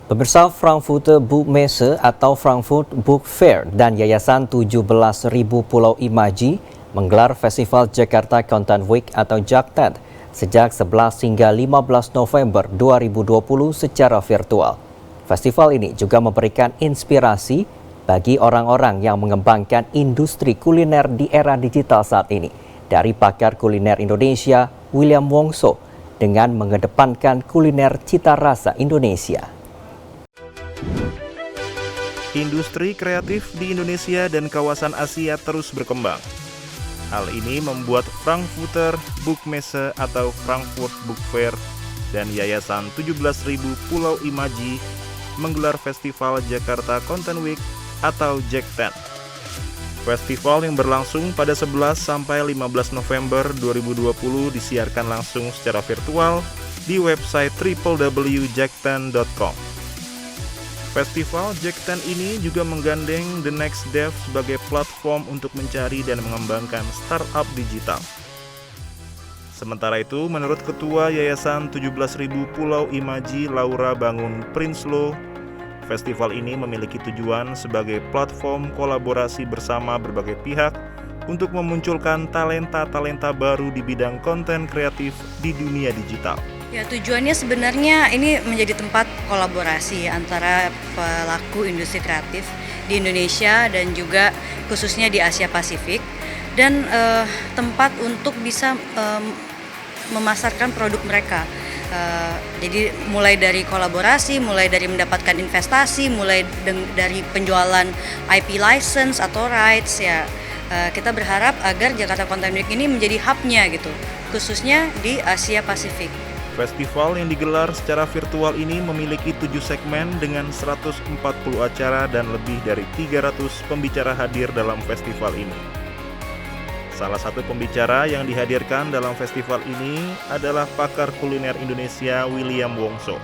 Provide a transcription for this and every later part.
Pemirsa, Frankfurter Buchmesse atau Frankfurt Book Fair dan Yayasan 17.000 Pulau Imaji menggelar Festival Jakarta Content Week atau JAKTED sejak 11 hingga 15 November 2020 secara virtual. Festival ini juga memberikan inspirasi bagi orang-orang yang mengembangkan industri kuliner di era digital saat ini. Dari pakar kuliner Indonesia, William Wongso, dengan mengedepankan kuliner cita rasa Indonesia. Industri kreatif di Indonesia dan kawasan Asia terus berkembang. Hal ini membuat Frankfurter Buchmesse atau Frankfurt Book Fair dan Yayasan 17.000 Pulau Imaji menggelar Festival Jakarta Content Week atau JAKTED. Festival yang berlangsung pada 11 sampai 15 November 2020 disiarkan langsung secara virtual di website www.jakten.com. Festival JAKTED ini juga menggandeng The Next Dev sebagai platform untuk mencari dan mengembangkan startup digital. Sementara itu, menurut Ketua Yayasan 17.000 Pulau Imaji Laura Bangun Prinsloo, festival ini memiliki tujuan sebagai platform kolaborasi bersama berbagai pihak untuk memunculkan talenta-talenta baru di bidang konten kreatif di dunia digital. Ya, tujuannya sebenarnya ini menjadi tempat kolaborasi antara pelaku industri kreatif di Indonesia dan juga khususnya di Asia Pasifik, dan tempat untuk bisa memasarkan produk mereka. Jadi mulai dari kolaborasi, mulai dari mendapatkan investasi, mulai dari penjualan IP license atau rights ya. Kita berharap agar Jakarta Content Week ini menjadi hub-nya gitu, khususnya di Asia Pasifik. Festival yang digelar secara virtual ini memiliki 7 segmen dengan 140 acara dan lebih dari 300 pembicara hadir dalam festival ini. Salah satu pembicara yang dihadirkan dalam festival ini adalah pakar kuliner Indonesia William Wongso.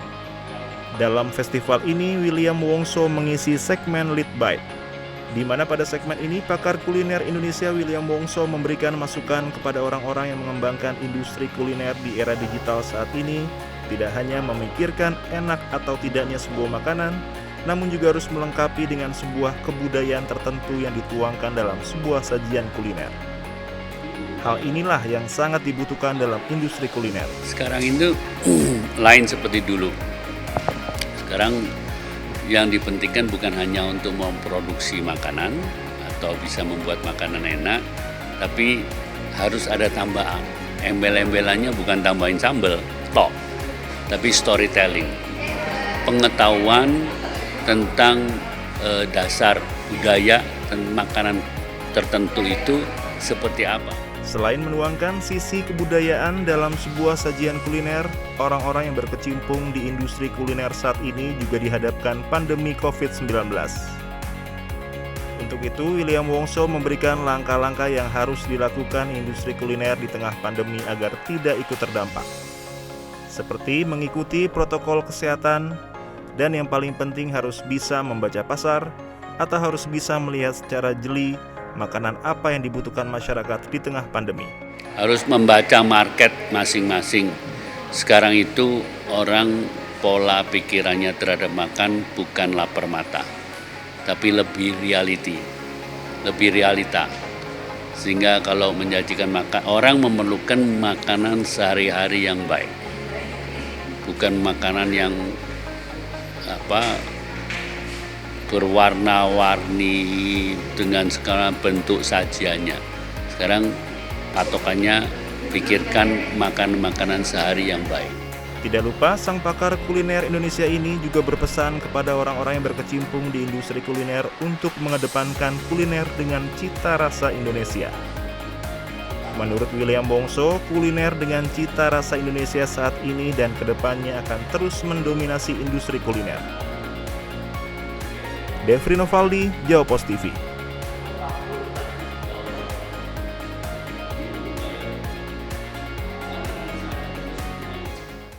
Dalam festival ini, William Wongso mengisi segmen Lead Bite, di mana pada segmen ini pakar kuliner Indonesia William Wongso memberikan masukan kepada orang-orang yang mengembangkan industri kuliner di era digital saat ini, tidak hanya memikirkan enak atau tidaknya sebuah makanan, namun juga harus melengkapi dengan sebuah kebudayaan tertentu yang dituangkan dalam sebuah sajian kuliner. Hal inilah yang sangat dibutuhkan dalam industri kuliner. Sekarang itu lain seperti dulu. Sekarang yang dipentingkan bukan hanya untuk memproduksi makanan atau bisa membuat makanan enak, tapi harus ada tambahan. Embel-embelannya bukan tambahin sambal, tapi storytelling. Pengetahuan tentang dasar budaya dan makanan tertentu itu seperti apa. Selain menuangkan sisi kebudayaan dalam sebuah sajian kuliner, orang-orang yang berkecimpung di industri kuliner saat ini juga dihadapkan pandemi COVID-19. Untuk itu, William Wongso memberikan langkah-langkah yang harus dilakukan industri kuliner di tengah pandemi agar tidak ikut terdampak. Seperti mengikuti protokol kesehatan, dan yang paling penting harus bisa membaca pasar atau harus bisa melihat secara jeli makanan apa yang dibutuhkan masyarakat di tengah pandemi. Harus membaca market masing-masing. Sekarang itu orang pola pikirannya terhadap makan bukan lapar mata, tapi lebih realita. Sehingga kalau menyajikan makan, orang memerlukan makanan sehari-hari yang baik. Bukan makanan yang berwarna-warni dengan segala bentuk sajiannya. Sekarang patokannya pikirkan makan makanan sehari yang baik. Tidak lupa, sang pakar kuliner Indonesia ini juga berpesan kepada orang-orang yang berkecimpung di industri kuliner untuk mengedepankan kuliner dengan cita rasa Indonesia. Menurut William Wongso, kuliner dengan cita rasa Indonesia saat ini dan kedepannya akan terus mendominasi industri kuliner. Devri Novaldi, Jawa Post TV.